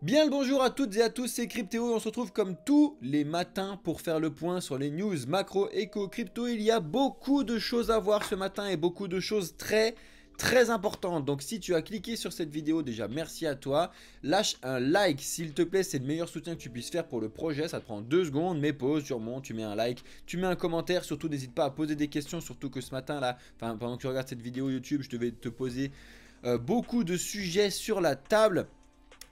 Bien le bonjour à toutes et à tous, c'est Cryptéo et on se retrouve comme tous les matins pour faire le point sur les news macro, éco, crypto. Il y a beaucoup de choses à voir ce matin et beaucoup de choses très importantes. Donc si tu as cliqué sur cette vidéo, déjà merci à toi. Lâche un like s'il te plaît, c'est le meilleur soutien que tu puisses faire pour le projet. Ça te prend 2 secondes, mais pause, tu remontes, tu mets un like, tu mets un commentaire. Surtout n'hésite pas à poser des questions, surtout que ce matin là, pendant que tu regardes cette vidéo YouTube, je devais te poser beaucoup de sujets sur la table.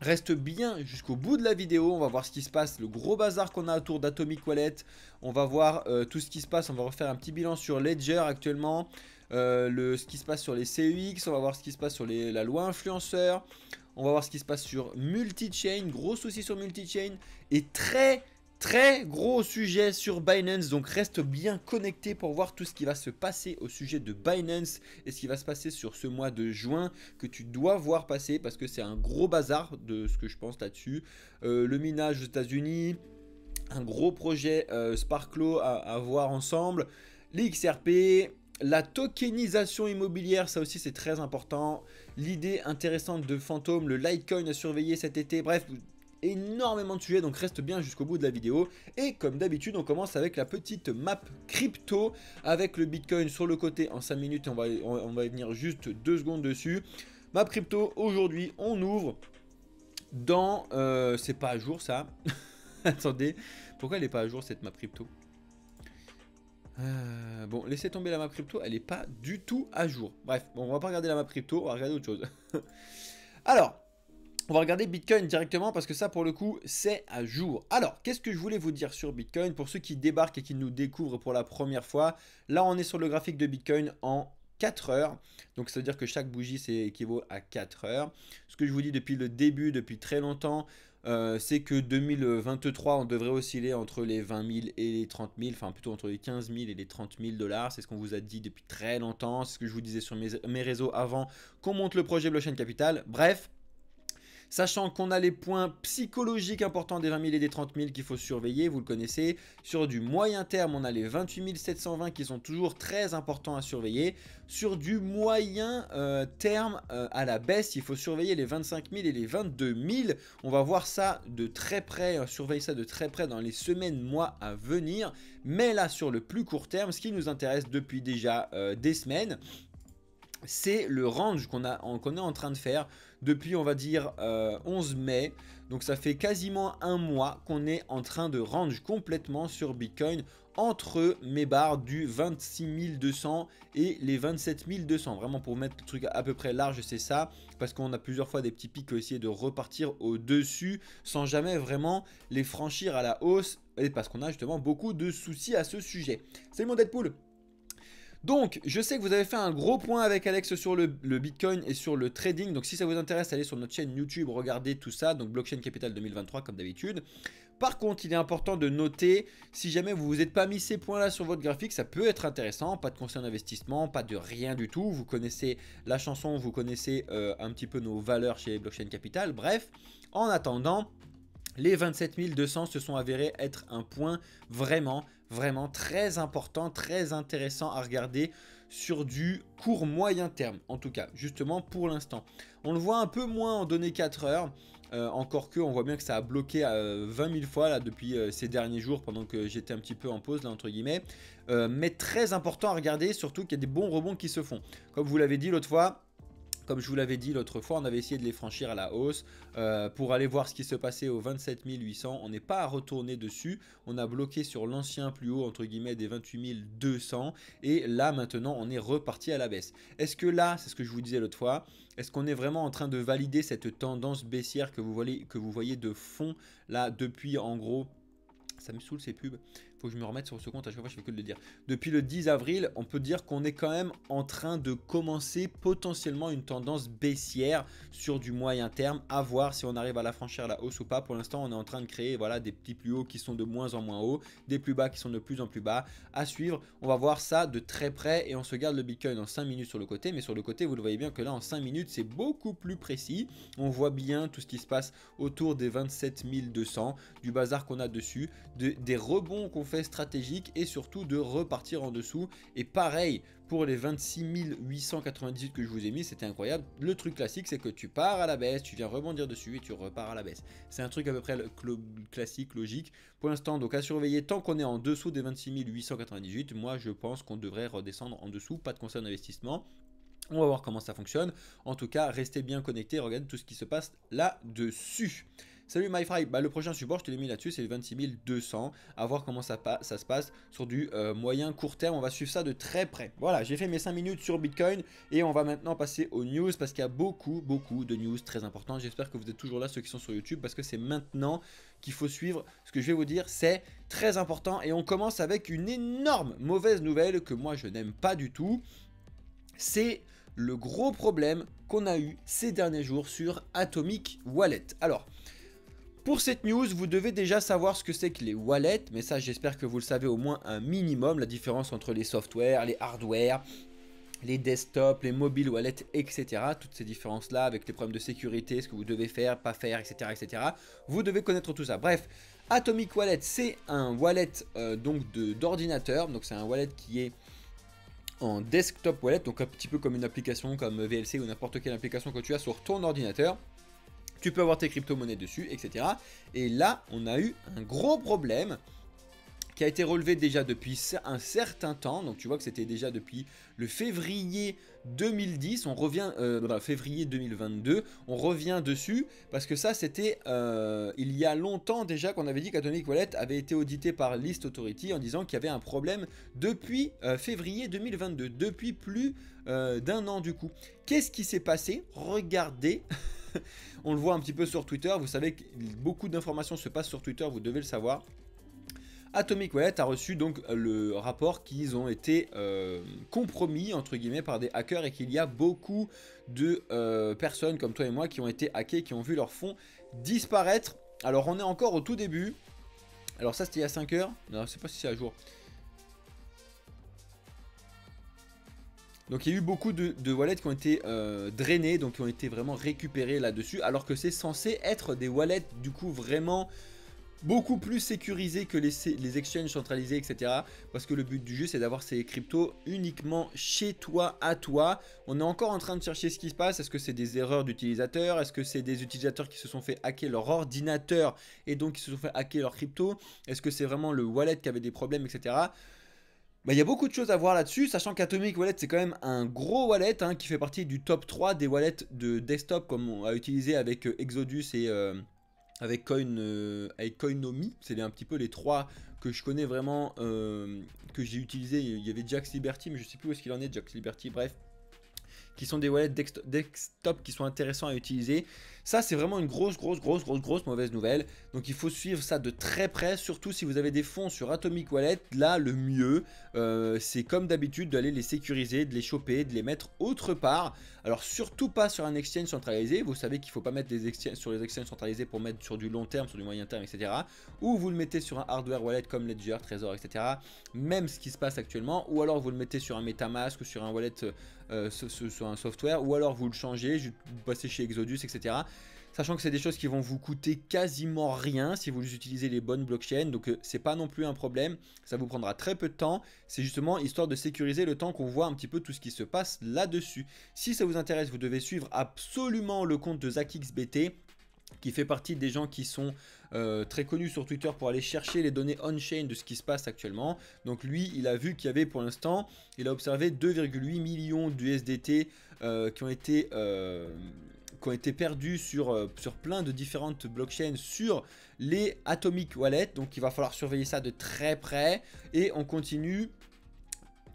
Reste bien jusqu'au bout de la vidéo, on va voir ce qui se passe, le gros bazar qu'on a autour d'Atomic Wallet, on va voir tout ce qui se passe, on va refaire un petit bilan sur Ledger actuellement, ce qui se passe sur les CEX, on va voir ce qui se passe sur la loi influenceur, on va voir ce qui se passe sur multi-chain, gros souci sur multi-chain, et très gros sujet sur Binance, donc reste bien connecté pour voir tout ce qui va se passer au sujet de Binance et ce qui va se passer sur ce mois de juin que tu dois voir passer parce que c'est un gros bazar de ce que je pense là-dessus. Le minage aux États-Unis, un gros projet Sparklo à voir ensemble, l'XRP. La tokenisation immobilière, ça aussi c'est très important. L'idée intéressante de Phantom, le Litecoin à surveiller cet été, bref, énormément de sujets, donc reste bien jusqu'au bout de la vidéo. Et comme d'habitude, on commence avec la petite map crypto avec le Bitcoin sur le côté en 5 minutes. Et on va y venir juste 2 secondes dessus. Map crypto, aujourd'hui, on ouvre dans... c'est pas à jour ça. Attendez, pourquoi elle n'est pas à jour cette map crypto? Bon, laissez tomber la map crypto, elle n'est pas du tout à jour. Bref, bon, on va pas regarder la map crypto, on va regarder autre chose. Alors... on va regarder Bitcoin directement parce que ça pour le coup c'est à jour. Alors qu'est-ce que je voulais vous dire sur Bitcoin pour ceux qui débarquent et qui nous découvrent pour la première fois. Là on est sur le graphique de Bitcoin en 4 heures. Donc ça veut dire que chaque bougie équivaut à 4 heures. Ce que je vous dis depuis le début, depuis très longtemps, c'est que 2023 on devrait osciller entre les 20 000 et les 30 000. Enfin plutôt entre les 15 000 et les 30 000 $. C'est ce qu'on vous a dit depuis très longtemps. C'est ce que je vous disais sur mes réseaux avant qu'on monte le projet Blockchain Capital. Bref. Sachant qu'on a les points psychologiques importants des 20 000 et des 30 000 qu'il faut surveiller, vous le connaissez. Sur du moyen terme, on a les 28 720 qui sont toujours très importants à surveiller. Sur du moyen terme à la baisse, il faut surveiller les 25 000 et les 22 000. On va voir ça de très près, surveiller ça de très près dans les semaines, mois à venir. Mais là, sur le plus court terme, ce qui nous intéresse depuis déjà des semaines, c'est le range qu'on est en train de faire depuis on va dire 11 mai. Donc ça fait quasiment un mois qu'on est en train de range complètement sur Bitcoin entre mes barres du 26 200 et les 27 200. Vraiment pour mettre le truc à peu près large, c'est ça. Parce qu'on a plusieurs fois des petits pics essayer de repartir au-dessus sans jamais vraiment les franchir à la hausse. Et parce qu'on a justement beaucoup de soucis à ce sujet. C'est mon Deadpool. Donc, je sais que vous avez fait un gros point avec Alex sur le Bitcoin et sur le trading. Donc, si ça vous intéresse, allez sur notre chaîne YouTube, regardez tout ça. Donc, Blockchain Capital 2023, comme d'habitude. Par contre, il est important de noter, si jamais vous vous êtes pas mis ces points-là sur votre graphique, ça peut être intéressant. Pas de conseil d'investissement, pas de rien du tout. Vous connaissez la chanson, vous connaissez un petit peu nos valeurs chez Blockchain Capital. Bref, en attendant... les 27 200 se sont avérés être un point vraiment très important, très intéressant à regarder sur du court moyen terme, en tout cas, justement pour l'instant. On le voit un peu moins en données 4 heures, encore que on voit bien que ça a bloqué 20 000 fois là, depuis ces derniers jours, pendant que j'étais un petit peu en pause, là, entre guillemets. Mais très important à regarder, surtout qu'il y a des bons rebonds qui se font. Comme vous l'avez dit l'autre fois, comme je vous l'avais dit l'autre fois, on avait essayé de les franchir à la hausse pour aller voir ce qui se passait aux 27 800. On n'est pas à retourner dessus. On a bloqué sur l'ancien plus haut, entre guillemets, des 28 200. Et là, maintenant, on est reparti à la baisse. Est-ce que là, c'est ce que je vous disais l'autre fois, est-ce qu'on est vraiment en train de valider cette tendance baissière que vous voyez de fond, là, depuis, en gros... ça me saoule ces pubs, faut que je me remette sur ce compte, à chaque fois je fais que de le dire. Depuis le 10 avril, on peut dire qu'on est quand même en train de commencer potentiellement une tendance baissière sur du moyen terme, à voir si on arrive à la franchir à la hausse ou pas. Pour l'instant, on est en train de créer voilà, des petits plus hauts qui sont de moins en moins hauts, des plus bas qui sont de plus en plus bas. À suivre, on va voir ça de très près et on se garde le Bitcoin en 5 minutes sur le côté, mais sur le côté, vous le voyez bien que là en 5 minutes, c'est beaucoup plus précis. On voit bien tout ce qui se passe autour des 27 200, du bazar qu'on a dessus, des rebonds qu'on fait stratégique et surtout de repartir en dessous. Et pareil pour les 26 898 que je vous ai mis, c'était incroyable. Le truc classique, c'est que tu pars à la baisse, tu viens rebondir dessus et tu repars à la baisse. C'est un truc à peu près classique, logique. Pour l'instant, donc à surveiller, tant qu'on est en dessous des 26 898, moi je pense qu'on devrait redescendre en dessous, pas de conseil d'investissement. On va voir comment ça fonctionne. En tout cas, restez bien connectés, regardez tout ce qui se passe là-dessus. Salut MyFry, le prochain support, je te l'ai mis là-dessus, c'est le 26 200. À voir comment ça se passe sur du moyen court terme. On va suivre ça de très près. Voilà, j'ai fait mes 5 minutes sur Bitcoin et on va maintenant passer aux news parce qu'il y a beaucoup de news très importantes. J'espère que vous êtes toujours là, ceux qui sont sur YouTube, parce que c'est maintenant qu'il faut suivre. Ce que je vais vous dire, c'est très important et on commence avec une énorme mauvaise nouvelle que moi je n'aime pas du tout. C'est le gros problème qu'on a eu ces derniers jours sur Atomic Wallet. Alors, pour cette news, vous devez déjà savoir ce que c'est que les wallets, mais ça j'espère que vous le savez au moins un minimum, la différence entre les softwares, les hardware, les desktops, les mobile wallets, etc. Toutes ces différences-là avec les problèmes de sécurité, ce que vous devez faire, pas faire, etc. etc. Vous devez connaître tout ça. Bref, Atomic Wallet, c'est un wallet d'ordinateur, donc c'est un wallet qui est en desktop wallet, donc un petit peu comme une application comme VLC ou n'importe quelle application que tu as sur ton ordinateur. Tu peux avoir tes crypto-monnaies dessus, etc. Et là, on a eu un gros problème qui a été relevé déjà depuis un certain temps. Donc tu vois que c'était déjà depuis le février 2010. On revient dans février 2022. On revient dessus parce que ça c'était il y a longtemps déjà qu'on avait dit qu'Atomic Wallet avait été audité par List Authority en disant qu'il y avait un problème depuis février 2022. Depuis plus d'un an du coup. Qu'est-ce qui s'est passé? Regardez. On le voit un petit peu sur Twitter. Vous savez que beaucoup d'informations se passent sur Twitter. Vous devez le savoir. Atomic Wallet a reçu donc le rapport qu'ils ont été compromis entre guillemets par des hackers et qu'il y a beaucoup de personnes comme toi et moi qui ont été hackées, qui ont vu leurs fonds disparaître. Alors on est encore au tout début. Alors ça c'était il y a 5 heures. Non, je ne sais pas si c'est à jour. Donc il y a eu beaucoup de wallets qui ont été drainés, donc qui ont été vraiment récupérés là-dessus, alors que c'est censé être des wallets du coup vraiment beaucoup plus sécurisés que les exchanges centralisés, etc. Parce que le but du jeu c'est d'avoir ces cryptos uniquement chez toi, à toi. On est encore en train de chercher ce qui se passe. Est-ce que c'est des erreurs d'utilisateurs? Est-ce que c'est des utilisateurs qui se sont fait hacker leur ordinateur et donc qui se sont fait hacker leur crypto? Est-ce que c'est vraiment le wallet qui avait des problèmes, etc. Il y a beaucoup de choses à voir là-dessus, sachant qu'Atomic Wallet c'est quand même un gros wallet qui fait partie du top 3 des wallets de desktop comme on a utilisé avec Exodus et avec Coinomi. C'est un petit peu les trois que je connais vraiment, que j'ai utilisé. Il y avait Jaxx Liberty, mais je sais plus où est-ce qu'il en est, Jaxx Liberty, bref. Qui sont des wallets desktop qui sont intéressants à utiliser. Ça c'est vraiment une grosse mauvaise nouvelle. Donc il faut suivre ça de très près, surtout si vous avez des fonds sur Atomic Wallet. Là le mieux c'est comme d'habitude d'aller les sécuriser, de les choper, de les mettre autre part. Alors surtout pas sur un exchange centralisé. Vous savez qu'il ne faut pas mettre sur les exchanges centralisés pour mettre sur du long terme, sur du moyen terme, etc. Ou vous le mettez sur un hardware wallet comme Ledger, Trezor, etc. Même ce qui se passe actuellement. Ou alors vous le mettez sur un Metamask ou sur un wallet sur un software, ou alors vous le changez, vous passez chez Exodus, etc. Sachant que c'est des choses qui vont vous coûter quasiment rien si vous utilisez les bonnes blockchains, donc c'est pas non plus un problème, ça vous prendra très peu de temps, c'est justement histoire de sécuriser le temps qu'on voit un petit peu tout ce qui se passe là-dessus. Si ça vous intéresse, vous devez suivre absolument le compte de ZachXBT, qui fait partie des gens qui sont très connus sur Twitter pour aller chercher les données on-chain de ce qui se passe actuellement. Donc lui, il a vu qu'il y avait pour l'instant, il a observé 2,8 millions d'USDT qui ont été perdus sur plein de différentes blockchains sur les Atomic Wallet. Donc il va falloir surveiller ça de très près. Et on continue.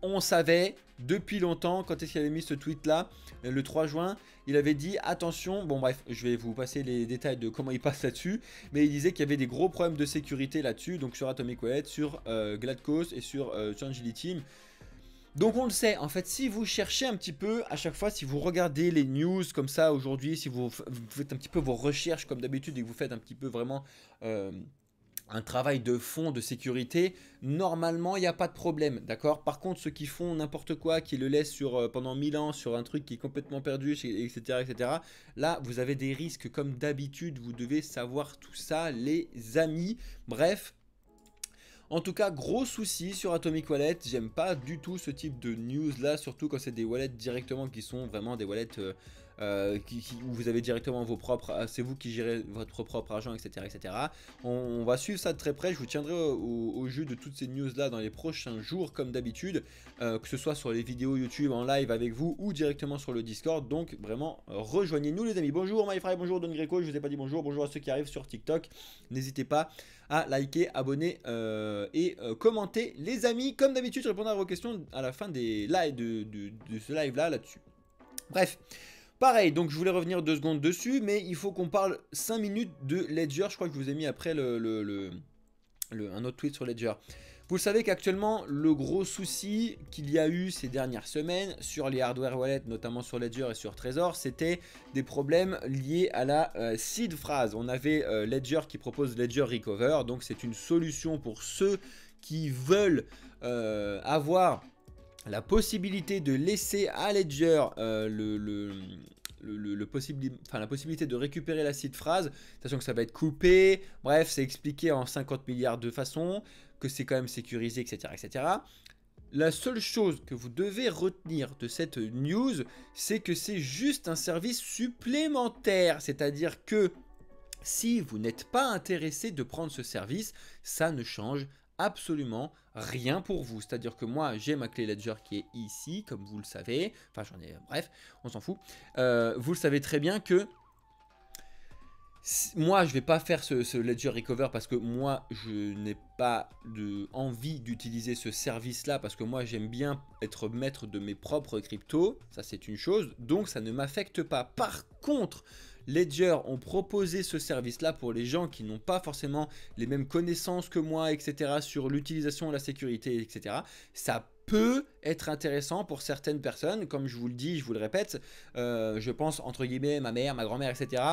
On savait depuis longtemps, quand est-ce qu'il avait mis ce tweet là, le 3 juin, il avait dit attention, bon bref, je vais vous passer les détails de comment il passe là-dessus, mais il disait qu'il y avait des gros problèmes de sécurité là-dessus, donc sur Atomic Wallet, sur Gladcos et sur Changelly Team. Donc on le sait, en fait, si vous cherchez un petit peu, à chaque fois, si vous regardez les news comme ça aujourd'hui, si vous faites un petit peu vos recherches comme d'habitude et que vous faites un petit peu vraiment un travail de fond de sécurité, normalement il n'y a pas de problème, d'accord? Par contre ceux qui font n'importe quoi, qui le laissent pendant 1000 ans sur un truc qui est complètement perdu, etc., etc., là vous avez des risques comme d'habitude, vous devez savoir tout ça les amis. Bref, En tout cas, gros souci sur Atomic Wallet, j'aime pas du tout ce type de news là, surtout quand c'est des wallets directement qui sont vraiment des wallets où vous avez directement vos propres, c'est vous qui gérez votre propre argent, etc. etc. On va suivre ça de très près, je vous tiendrai au jus de toutes ces news là dans les prochains jours comme d'habitude, que ce soit sur les vidéos YouTube en live avec vous ou directement sur le Discord, donc vraiment rejoignez-nous les amis. Bonjour MyFry, bonjour Don Greco, je vous ai pas dit bonjour, bonjour à ceux qui arrivent sur TikTok, n'hésitez pas à liker, abonner et commenter les amis. Comme d'habitude, je répondrai à vos questions à la fin des lives de ce live là-dessus. Bref, pareil, donc je voulais revenir 2 secondes dessus, mais il faut qu'on parle 5 minutes de Ledger. Je crois que je vous ai mis après un autre tweet sur Ledger. Vous savez qu'actuellement, le gros souci qu'il y a eu ces dernières semaines sur les hardware wallets, notamment sur Ledger et sur Trezor, c'était des problèmes liés à la seed phrase. On avait Ledger qui propose Ledger Recover, donc c'est une solution pour ceux qui veulent avoir la possibilité de laisser à Ledger la possibilité de récupérer la seed phrase, sachant que ça va être coupé, bref, c'est expliqué en 50 milliards de façons, que c'est quand même sécurisé, etc., etc. La seule chose que vous devez retenir de cette news, c'est que c'est juste un service supplémentaire, c'est-à-dire que si vous n'êtes pas intéressé de prendre ce service, ça ne change absolument rien pour vous. C'est-à-dire que moi, j'ai ma clé Ledger qui est ici, comme vous le savez. Enfin, j'en ai... Bref, on s'en fout. Vous le savez très bien que moi, je ne vais pas faire ce Ledger Recover parce que moi, je n'ai pas envie d'utiliser ce service-là parce que moi, j'aime bien être maître de mes propres cryptos. Ça, c'est une chose. Donc, ça ne m'affecte pas. Par contre, Ledger ont proposé ce service-là pour les gens qui n'ont pas forcément les mêmes connaissances que moi, etc. sur l'utilisation, la sécurité, etc. Ça peut être intéressant pour certaines personnes. Comme je vous le dis, je vous le répète, je pense entre guillemets ma mère, ma grand-mère, etc.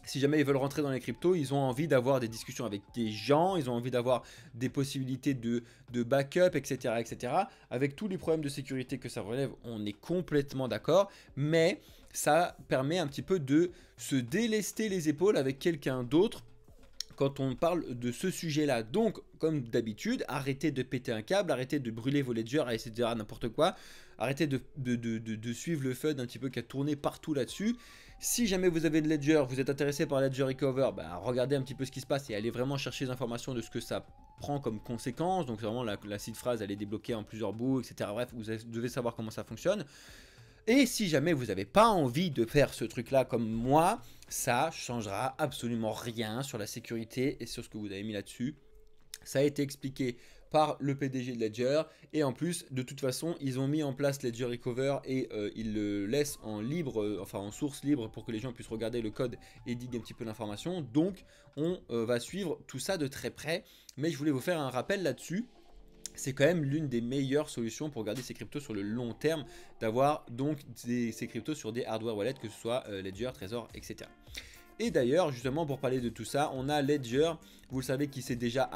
Si jamais ils veulent rentrer dans les cryptos, ils ont envie d'avoir des discussions avec des gens, ils ont envie d'avoir des possibilités de backup, etc., etc. Avec tous les problèmes de sécurité que ça relève, on est complètement d'accord. Mais ça permet un petit peu de se délester les épaules avec quelqu'un d'autre quand on parle de ce sujet-là. Donc, comme d'habitude, arrêtez de péter un câble, arrêtez de brûler vos ledgers, etc., n'importe quoi. Arrêtez de suivre le FUD un petit peu qui a tourné partout là-dessus. Si jamais vous avez de Ledger, vous êtes intéressé par Ledger Recover, bah, regardez un petit peu ce qui se passe et allez vraiment chercher des informations de ce que ça prend comme conséquence. Donc vraiment la seed phrase, elle est débloquée en plusieurs bouts, etc. Bref, vous devez savoir comment ça fonctionne. Et si jamais vous n'avez pas envie de faire ce truc-là comme moi, ça changera absolument rien sur la sécurité et sur ce que vous avez mis là-dessus. Ça a été expliqué par le PDG de Ledger et en plus de toute façon ils ont mis en place Ledger Recover et ils le laissent en libre, enfin en source libre pour que les gens puissent regarder le code et diguer un petit peu l'information. Donc on va suivre tout ça de très près, mais je voulais vous faire un rappel là-dessus. C'est quand même l'une des meilleures solutions pour garder ces cryptos sur le long terme, d'avoir donc ces cryptos sur des hardware wallets, que ce soit Ledger, Trezor, etc. Et d'ailleurs, justement, pour parler de tout ça, on a Ledger, vous le savez, qui est déjà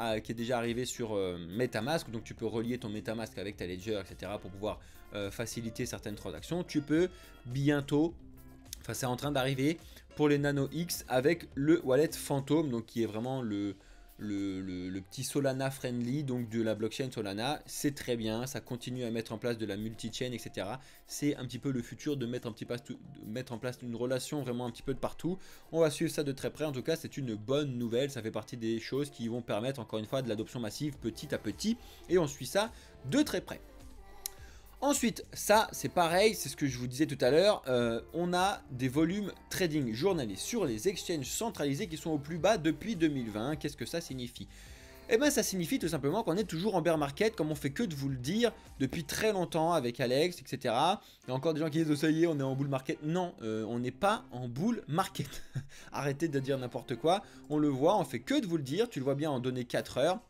arrivé sur Metamask. Donc tu peux relier ton Metamask avec ta Ledger, etc. pour pouvoir faciliter certaines transactions. Tu peux bientôt, enfin c'est en train d'arriver pour les Nano X avec le wallet Phantom, donc qui est vraiment le petit Solana friendly, donc de la blockchain Solana. C'est très bien, ça continue à mettre en place de la multi-chain, etc. C'est un petit peu le futur de mettre en place une relation vraiment un petit peu de partout. On va suivre ça de très près. En tout cas, c'est une bonne nouvelle. Ça fait partie des choses qui vont permettre encore une fois de l'adoption massive petit à petit, et on suit ça de très près. Ensuite, ça c'est pareil, c'est ce que je vous disais tout à l'heure, on a des volumes trading journaliers sur les exchanges centralisés qui sont au plus bas depuis 2020. Qu'est-ce que ça signifie? Eh bien ça signifie tout simplement qu'on est toujours en bear market, comme on fait que de vous le dire depuis très longtemps avec Alex, etc. Il y a encore des gens qui disent oh ça y est on est en bull market. Non, on n'est pas en bull market. Arrêtez de dire n'importe quoi, on le voit, on fait que de vous le dire, tu le vois bien en données 4 heures.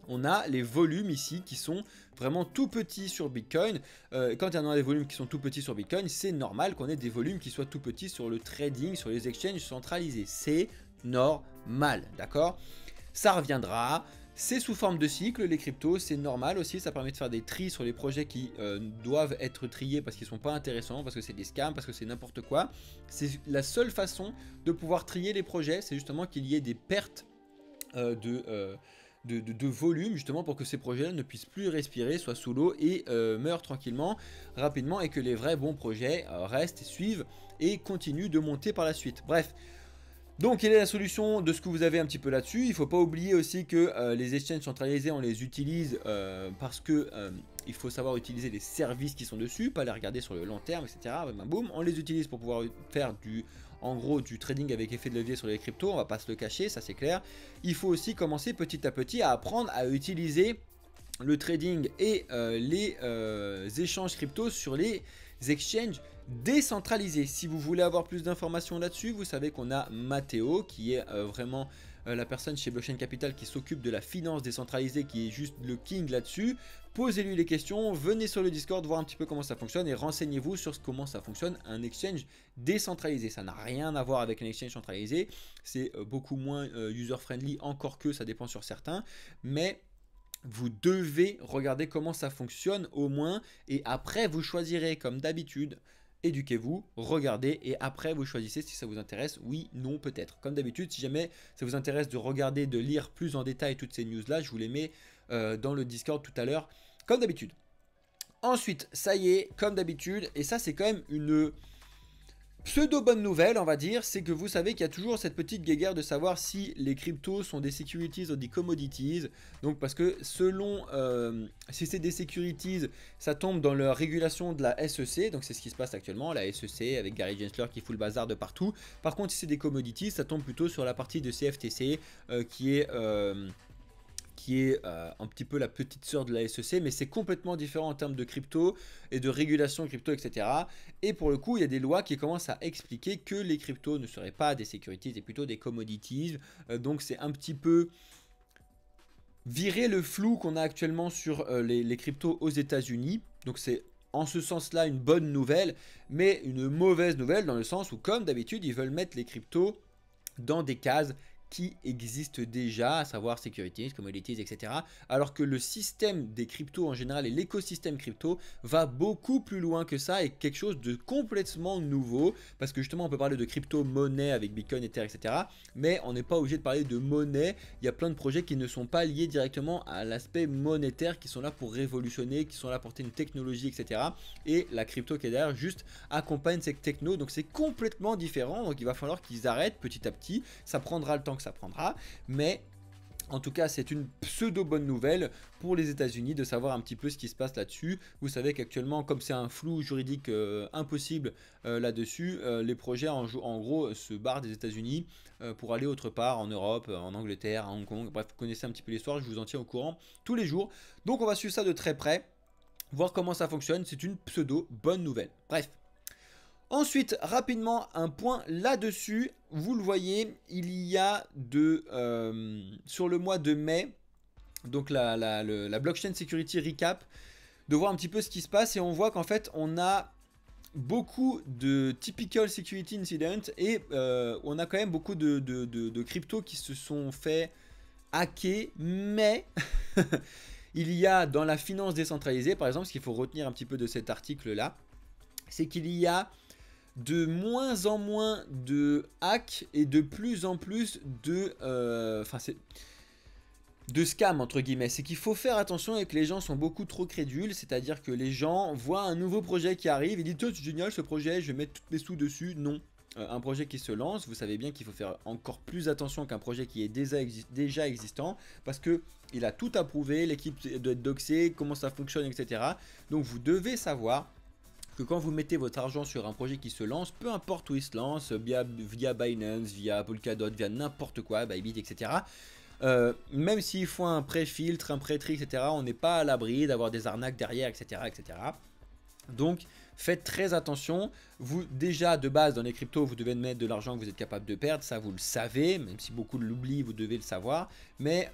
On a les volumes ici qui sont vraiment tout petits sur Bitcoin. Quand il y en a des volumes qui sont tout petits sur Bitcoin, c'est normal qu'on ait des volumes qui soient tout petits sur le trading, sur les exchanges centralisés. C'est normal, d'accord? Ça reviendra. C'est sous forme de cycle, les cryptos, c'est normal aussi. Ça permet de faire des tris sur les projets qui doivent être triés parce qu'ils ne sont pas intéressants, parce que c'est des scams, parce que c'est n'importe quoi. C'est la seule façon de pouvoir trier les projets, c'est justement qu'il y ait des pertes de volume justement pour que ces projets-là ne puissent plus respirer, soient sous l'eau et meurent tranquillement, rapidement, et que les vrais bons projets restent, suivent et continuent de monter par la suite. Bref. Donc, quelle est la solution de ce que vous avez un petit peu là-dessus? Il ne faut pas oublier aussi que les exchanges centralisés, on les utilise parce que il faut savoir utiliser les services qui sont dessus, pas les regarder sur le long terme, etc. Boum, on les utilise pour pouvoir faire en gros du trading avec effet de levier sur les cryptos, on va pas se le cacher, ça c'est clair. Il faut aussi commencer petit à petit à apprendre à utiliser le trading et les échanges crypto sur les exchanges décentralisés. Si vous voulez avoir plus d'informations là-dessus, vous savez qu'on a Matteo qui est vraiment la personne chez Blockchain Capital qui s'occupe de la finance décentralisée, qui est juste le king là-dessus. Posez-lui les questions, venez sur le Discord voir un petit peu comment ça fonctionne et renseignez-vous sur comment ça fonctionne un exchange décentralisé. Ça n'a rien à voir avec un exchange centralisé, c'est beaucoup moins user-friendly, encore que ça dépend sur certains, mais vous devez regarder comment ça fonctionne au moins, et après vous choisirez comme d'habitude. Éduquez-vous, regardez et après vous choisissez si ça vous intéresse, oui, non, peut-être. Comme d'habitude, si jamais ça vous intéresse de regarder, de lire plus en détail toutes ces news là, je vous les mets dans le Discord tout à l'heure, comme d'habitude. Ensuite, ça y est, comme d'habitude, et ça c'est quand même une pseudo bonne nouvelle, on va dire, c'est que vous savez qu'il y a toujours cette petite guéguerre de savoir si les cryptos sont des securities ou des commodities. Donc parce que selon si c'est des securities, ça tombe dans la régulation de la SEC, donc c'est ce qui se passe actuellement, la SEC avec Gary Gensler qui fout le bazar de partout. Par contre, si c'est des commodities, ça tombe plutôt sur la partie de CFTC qui est un petit peu la petite sœur de la SEC, mais c'est complètement différent en termes de crypto et de régulation crypto, etc. Et pour le coup, il y a des lois qui commencent à expliquer que les cryptos ne seraient pas des securities et plutôt des commodities. Donc c'est un petit peu virer le flou qu'on a actuellement sur les cryptos aux États-Unis. Donc c'est en ce sens-là une bonne nouvelle, mais une mauvaise nouvelle dans le sens où, comme d'habitude, ils veulent mettre les cryptos dans des cases qui existent déjà, à savoir securities, commodities, etc. Alors que le système des cryptos en général et l'écosystème crypto va beaucoup plus loin que ça et quelque chose de complètement nouveau. Parce que justement, on peut parler de crypto-monnaie avec Bitcoin, Ether, etc. Mais on n'est pas obligé de parler de monnaie. Il y a plein de projets qui ne sont pas liés directement à l'aspect monétaire, qui sont là pour révolutionner, qui sont là pour porter une technologie, etc. Et la crypto qui est derrière juste accompagne cette techno. Donc c'est complètement différent. Donc il va falloir qu'ils arrêtent petit à petit. Ça prendra le temps que ça prendra, mais en tout cas c'est une pseudo bonne nouvelle pour les États-Unis de savoir un petit peu ce qui se passe là-dessus. Vous savez qu'actuellement, comme c'est un flou juridique impossible là-dessus, les projets en gros se barrent des États-Unis pour aller autre part, en Europe, en Angleterre, à Hong Kong. Bref, vous connaissez un petit peu l'histoire, je vous en tiens au courant tous les jours. Donc on va suivre ça de très près, voir comment ça fonctionne. C'est une pseudo bonne nouvelle. Bref. Ensuite, rapidement, un point là-dessus, vous le voyez, il y a sur le mois de mai, donc la Blockchain Security Recap, de voir un petit peu ce qui se passe, et on voit qu'en fait, on a beaucoup de typical security incidents, et on a quand même beaucoup de cryptos qui se sont fait hacker, mais il y a dans la finance décentralisée, par exemple, ce qu'il faut retenir un petit peu de cet article-là, c'est qu'il y a de moins en moins de hacks et de plus en plus de scams entre guillemets. C'est qu'il faut faire attention et que les gens sont beaucoup trop crédules, c'est-à-dire que les gens voient un nouveau projet qui arrive et disent oh, c'est génial ce projet, je vais mettre tous mes sous dessus. Non, un projet qui se lance, vous savez bien qu'il faut faire encore plus attention qu'un projet qui est déjà existant, parce que il a tout à prouver, l'équipe doit être doxée, comment ça fonctionne, etc. Donc vous devez savoir que quand vous mettez votre argent sur un projet qui se lance, peu importe où il se lance, via Binance, via Polkadot, via n'importe quoi, Bybit, etc. Même s'il faut un pré-filtre, un pré-tri, etc., on n'est pas à l'abri d'avoir des arnaques derrière, etc., etc. Donc, faites très attention. Vous, déjà, de base, dans les cryptos, vous devez mettre de l'argent que vous êtes capable de perdre. Ça, vous le savez. Même si beaucoup l'oublient, vous devez le savoir. Mais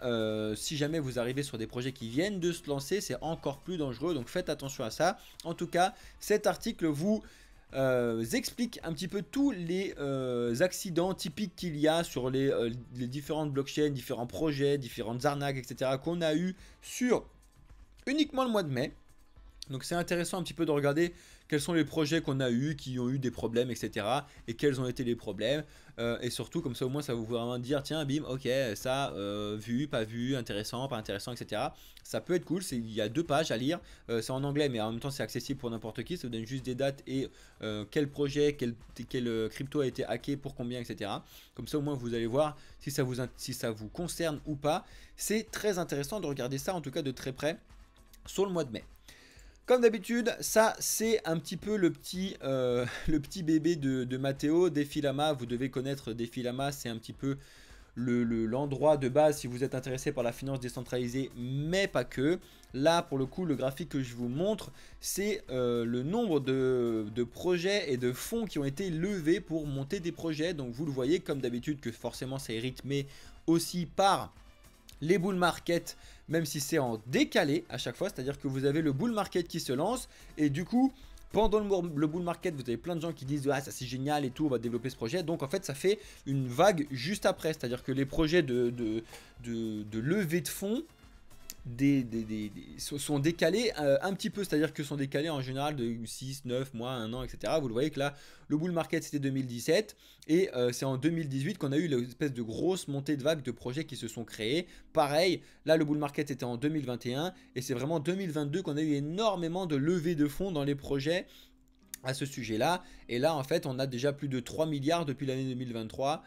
si jamais vous arrivez sur des projets qui viennent de se lancer, c'est encore plus dangereux. Donc, faites attention à ça. En tout cas, cet article vous explique un petit peu tous les accidents typiques qu'il y a sur les différentes blockchains, différents projets, différentes arnaques, etc. qu'on a eu sur uniquement le mois de mai. Donc c'est intéressant un petit peu de regarder quels sont les projets qu'on a eu, qui ont eu des problèmes, etc. Et quels ont été les problèmes. Et surtout, comme ça au moins ça vous vraiment dire, tiens, bim, ok, ça, vu, pas vu, intéressant, pas intéressant, etc. Ça peut être cool, il y a 2 pages à lire. C'est en anglais, mais en même temps c'est accessible pour n'importe qui. Ça vous donne juste des dates et quel projet, quel crypto a été hacké, pour combien, etc. Comme ça au moins vous allez voir si ça vous concerne ou pas. C'est très intéressant de regarder ça, en tout cas de très près, sur le mois de mai. Comme d'habitude, ça c'est un petit peu le petit bébé de Matteo, Defilama. Vous devez connaître Defilama, c'est un petit peu l'endroit de base si vous êtes intéressé par la finance décentralisée, mais pas que. Là, pour le coup, le graphique que je vous montre, c'est le nombre de projets et de fonds qui ont été levés pour monter des projets. Donc vous le voyez, comme d'habitude, que forcément c'est rythmé aussi par les bull market, même si c'est en décalé à chaque fois, c'est-à-dire que vous avez le bull market qui se lance et du coup pendant le bull market vous avez plein de gens qui disent ah ça c'est génial et tout, on va développer ce projet, donc en fait ça fait une vague juste après, c'est-à-dire que les projets de levée de fonds sont décalés un petit peu, c'est-à-dire que sont décalés en général de 6, 9 mois, 1 an, etc. Vous le voyez que là, le bull market c'était 2017 et c'est en 2018 qu'on a eu l'espèce de grosse montée de vagues de projets qui se sont créés. Pareil, là le bull market était en 2021 et c'est vraiment en 2022 qu'on a eu énormément de levées de fonds dans les projets à ce sujet-là. Et là, en fait, on a déjà plus de 3 milliards depuis l'année 2023.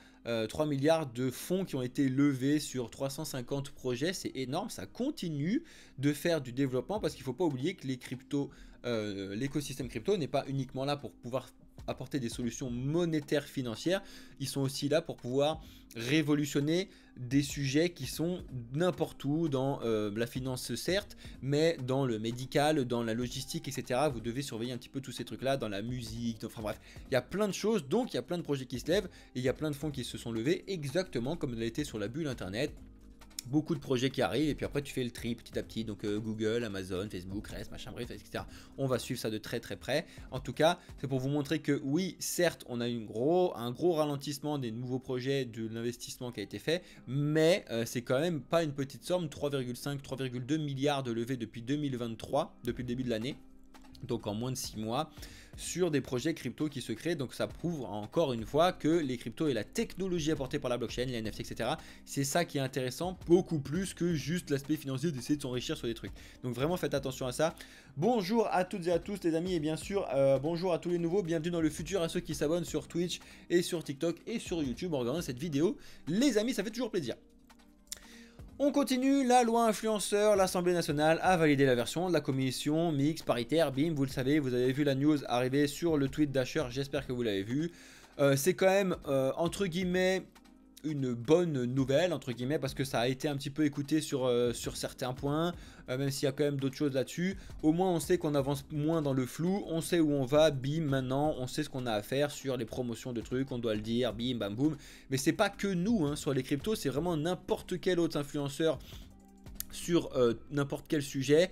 3 milliards de fonds qui ont été levés sur 350 projets. C'est énorme. Ça continue de faire du développement parce qu'il ne faut pas oublier que les cryptos, l'écosystème crypto n'est pas uniquement là pour pouvoir apporter des solutions monétaires financières. Ils sont aussi là pour pouvoir révolutionner des sujets qui sont n'importe où dans la finance certes, mais dans le médical, dans la logistique, etc. Vous devez surveiller un petit peu tous ces trucs là, dans la musique, enfin bref, il y a plein de choses, donc il y a plein de projets qui se lèvent et il y a plein de fonds qui se sont levés exactement comme il a été sur la bulle internet. Beaucoup de projets qui arrivent et puis après tu fais le tri petit à petit, donc Google, Amazon, Facebook, REST, machin, bref, etc. On va suivre ça de très très près. En tout cas, c'est pour vous montrer que oui, certes, on a un gros ralentissement des nouveaux projets, de l'investissement qui a été fait, mais c'est quand même pas une petite somme, 3,5, 3,2 milliards de levées depuis 2023, depuis le début de l'année. Donc en moins de 6 mois sur des projets crypto qui se créent. Donc ça prouve encore une fois que les cryptos et la technologie apportée par la blockchain, les NFT, etc. c'est ça qui est intéressant, beaucoup plus que juste l'aspect financier d'essayer de s'enrichir sur des trucs. Donc vraiment faites attention à ça. Bonjour à toutes et à tous les amis, et bien sûr bonjour à tous les nouveaux, bienvenue dans le futur, à ceux qui s'abonnent sur Twitch et sur TikTok et sur YouTube en regardant cette vidéo. Les amis, ça fait toujours plaisir. On continue, la loi influenceur, l'Assemblée nationale a validé la version de la commission mixte paritaire, bim, vous le savez, vous avez vu la news arriver sur le tweet d'Asher, j'espère que vous l'avez vu. C'est quand même, entre guillemets, une bonne nouvelle, entre guillemets, parce que ça a été un petit peu écouté sur certains points, même s'il y a quand même d'autres choses là-dessus. Au moins on sait qu'on avance moins dans le flou, on sait où on va, bim, maintenant on sait ce qu'on a à faire sur les promotions de trucs, on doit le dire, bim, bam, boum. Mais c'est pas que nous, hein, sur les cryptos, c'est vraiment n'importe quel autre influenceur sur n'importe quel sujet.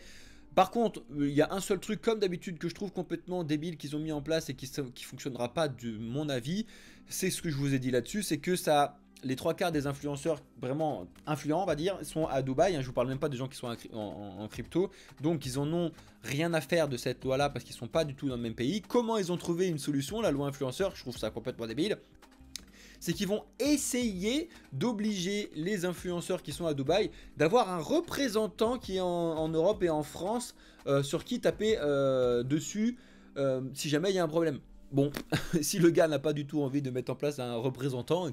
Par contre, il y a un seul truc comme d'habitude que je trouve complètement débile qu'ils ont mis en place et qui fonctionnera pas de mon avis, c'est ce que je vous ai dit là-dessus, c'est que ça... Les 3/4 des influenceurs vraiment influents, on va dire, sont à Dubaï. Hein, je vous parle même pas des gens qui sont en crypto. Donc, ils en ont rien à faire de cette loi-là parce qu'ils sont pas du tout dans le même pays. Comment ils ont trouvé une solution, la loi influenceur? Je trouve ça complètement débile. C'est qu'ils vont essayer d'obliger les influenceurs qui sont à Dubaï d'avoir un représentant qui est en Europe et en France sur qui taper dessus si jamais il y a un problème. Bon, si le gars n'a pas du tout envie de mettre en place un représentant,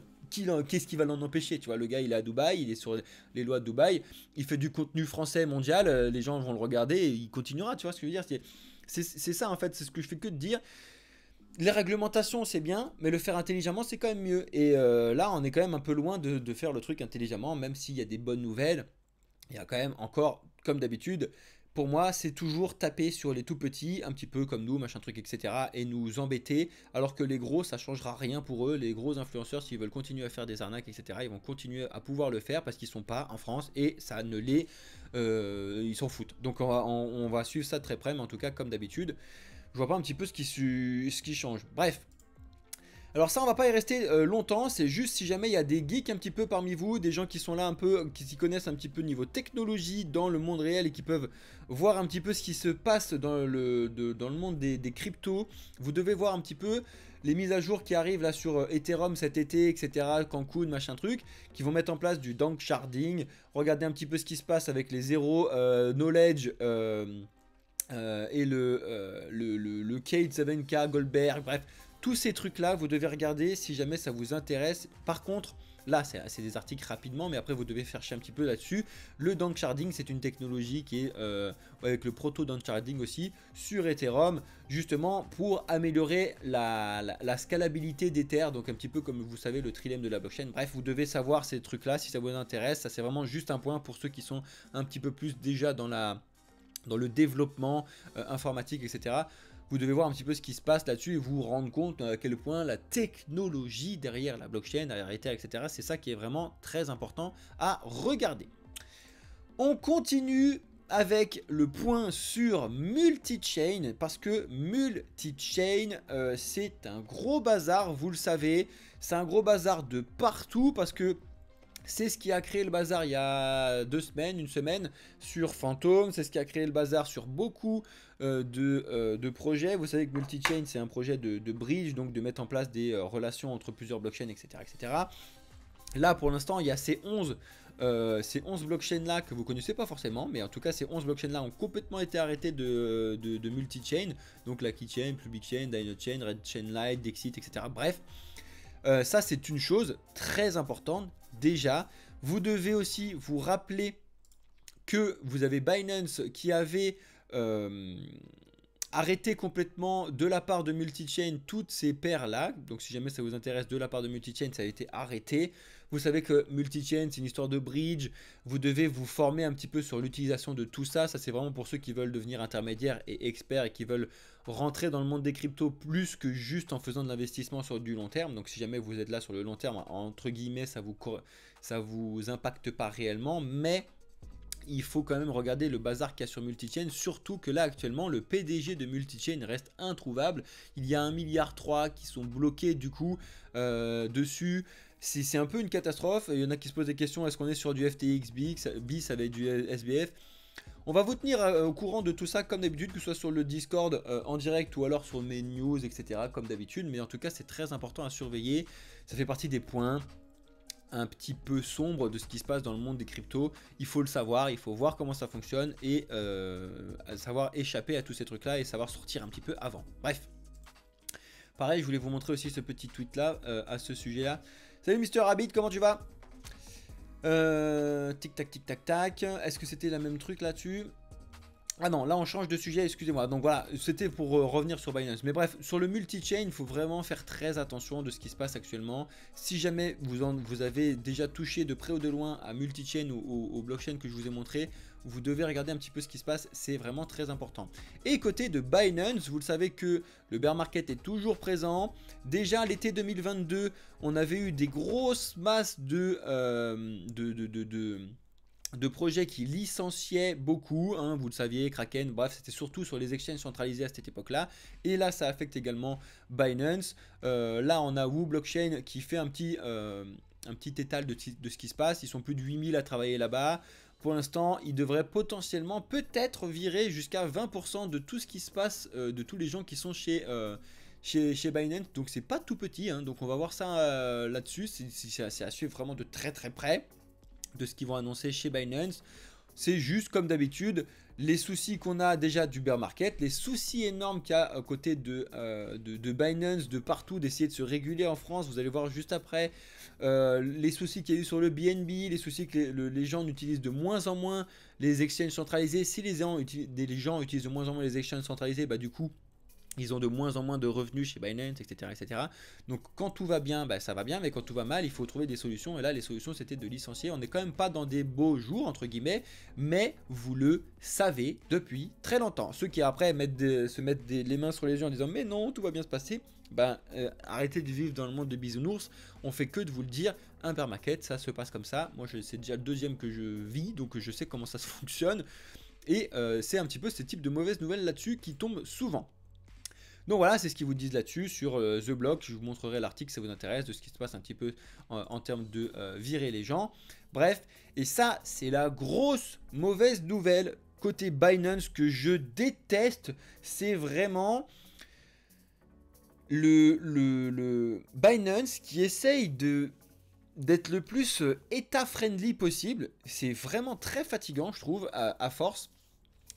qu'est-ce qui va l'en empêcher? Tu vois, le gars il est à Dubaï, il est sur les lois de Dubaï, il fait du contenu français mondial, les gens vont le regarder et il continuera, tu vois ce que je veux dire? C'est ça en fait, c'est ce que je fais que de dire. Les réglementations c'est bien, mais le faire intelligemment c'est quand même mieux. Et là on est quand même un peu loin de faire le truc intelligemment, même s'il y a des bonnes nouvelles. Il y a quand même encore, comme d'habitude, pour moi c'est toujours taper sur les tout petits, un petit peu comme nous, machin truc, etc. et nous embêter, alors que les gros ça changera rien pour eux. Les gros influenceurs, s'ils veulent continuer à faire des arnaques, etc., ils vont continuer à pouvoir le faire parce qu'ils sont pas en France et ça ne les... ils s'en foutent. Donc on va suivre ça de très près, mais en tout cas comme d'habitude, je vois pas un petit peu ce qui change. Bref. Alors ça, on va pas y rester longtemps, c'est juste si jamais il y a des geeks un petit peu parmi vous, des gens qui sont là un peu, qui s'y connaissent un petit peu niveau technologie dans le monde réel et qui peuvent voir un petit peu ce qui se passe dans le monde des cryptos. Vous devez voir un petit peu les mises à jour qui arrivent là sur Ethereum cet été, etc. Cancun, machin truc, qui vont mettre en place du dank sharding. Regardez un petit peu ce qui se passe avec les zéro knowledge et le Kate 7K, Goldberg, bref. Tous ces trucs-là, vous devez regarder si jamais ça vous intéresse. Par contre, là, c'est des articles rapidement, mais après, vous devez chercher un petit peu là-dessus. Le dank sharding, c'est une technologie qui est, avec le proto dank sharding aussi, sur Ethereum, justement pour améliorer la scalabilité d'Ether. Donc, un petit peu comme vous savez, le trilemme de la blockchain. Bref, vous devez savoir ces trucs-là si ça vous intéresse. Ça, c'est vraiment juste un point pour ceux qui sont un petit peu plus déjà dans le développement informatique, etc. Vous devez voir un petit peu ce qui se passe là-dessus et vous rendre compte à quel point la technologie derrière la blockchain, derrière Ether, etc. C'est ça qui est vraiment très important à regarder. On continue avec le point sur multi-chain, parce que multi-chain, c'est un gros bazar, vous le savez. C'est un gros bazar de partout, parce que c'est ce qui a créé le bazar il y a 2 semaines, une semaine, sur Phantom. C'est ce qui a créé le bazar sur beaucoup de projets. Vous savez que Multichain, c'est un projet de bridge, donc de mettre en place des relations entre plusieurs blockchains, etc. etc. Là, pour l'instant, il y a ces 11 blockchains-là que vous ne connaissez pas forcément, mais en tout cas, ces 11 blockchains-là ont complètement été arrêtés de multi-chain. Donc la Keychain, PlubiChain, DynoChain, RedChain Lite, Dexit, etc. Bref. Ça, c'est une chose très importante. Déjà, vous devez aussi vous rappeler que vous avez Binance qui avait arrêté complètement de la part de Multichain toutes ces paires-là. Donc, si jamais ça vous intéresse, de la part de Multichain, ça a été arrêté. Vous savez que Multichain, c'est une histoire de bridge. Vous devez vous former un petit peu sur l'utilisation de tout ça. Ça, c'est vraiment pour ceux qui veulent devenir intermédiaires et experts et qui veulent rentrer dans le monde des cryptos plus que juste en faisant de l'investissement sur du long terme. Donc, si jamais vous êtes là sur le long terme, entre guillemets, ça vous impacte pas réellement, mais il faut quand même regarder le bazar qu'il y a sur Multichain, surtout que là actuellement le PDG de Multichain reste introuvable. Il y a 1,3 milliard qui sont bloqués du coup dessus. C'est un peu une catastrophe. Il y en a qui se posent des questions, est-ce qu'on est sur du FTX bis avec du SBF? On va vous tenir au courant de tout ça comme d'habitude, que ce soit sur le Discord en direct ou alors sur mes news, etc. comme d'habitude. Mais en tout cas, c'est très important à surveiller. Ça fait partie des points un petit peu sombre de ce qui se passe dans le monde des cryptos. Il faut le savoir, il faut voir comment ça fonctionne et savoir échapper à tous ces trucs là et savoir sortir un petit peu avant. Bref, pareil, je voulais vous montrer aussi ce petit tweet là à ce sujet là. Salut Mister Rabbit, comment tu vas? Tic tac tic tac tac. Est-ce que c'était la même truc là-dessus? Ah non, là on change de sujet, excusez-moi. Donc voilà, c'était pour revenir sur Binance. Mais bref, sur le multi-chain, il faut vraiment faire très attention de ce qui se passe actuellement. Si jamais vous avez déjà touché de près ou de loin à multi-chain ou au blockchain que je vous ai montré, vous devez regarder un petit peu ce qui se passe, c'est vraiment très important. Et côté de Binance, vous le savez que le bear market est toujours présent. Déjà l'été 2022, on avait eu des grosses masses de projets qui licenciaient beaucoup, hein, vous le saviez, Kraken, bref, c'était surtout sur les exchanges centralisés à cette époque-là. Et là, ça affecte également Binance. Là, on a Wu Blockchain qui fait un petit étal de ce qui se passe. Ils sont plus de 8000 à travailler là-bas. Pour l'instant, ils devraient potentiellement peut-être virer jusqu'à 20% de tout ce qui se passe, de tous les gens qui sont chez Binance. Donc, c'est pas tout petit, hein. Donc, on va voir ça là-dessus. C'est à suivre vraiment de très très près de ce qu'ils vont annoncer chez Binance. C'est juste comme d'habitude les soucis qu'on a déjà du bear market, les soucis énormes qu'il y a à côté de Binance, de partout, d'essayer de se réguler en France. Vous allez voir juste après les soucis qu'il y a eu sur le BNB, les soucis que les gens utilisent de moins en moins les exchanges centralisés. Si les gens utilisent de moins en moins les exchanges centralisés, bah du coup ils ont de moins en moins de revenus chez Binance, etc. etc. Donc quand tout va bien, bah, ça va bien, mais quand tout va mal, il faut trouver des solutions. Et là, les solutions, c'était de licencier. On n'est quand même pas dans des beaux jours, entre guillemets, mais vous le savez depuis très longtemps. Ceux qui après se mettent les mains sur les yeux en disant « mais non, tout va bien se passer », ben, arrêtez de vivre dans le monde de bisounours. On fait que de vous le dire, un bear market, ça se passe comme ça. Moi, c'est déjà le deuxième que je vis, donc je sais comment ça se fonctionne. Et c'est un petit peu ce type de mauvaises nouvelles là-dessus qui tombent souvent. Donc voilà, c'est ce qu'ils vous disent là-dessus sur The Block. Je vous montrerai l'article si ça vous intéresse de ce qui se passe un petit peu en termes de virer les gens. Bref, et ça, c'est la grosse mauvaise nouvelle côté Binance que je déteste. C'est vraiment le Binance qui essaye d'être le plus état-friendly possible. C'est vraiment très fatigant, je trouve, à force.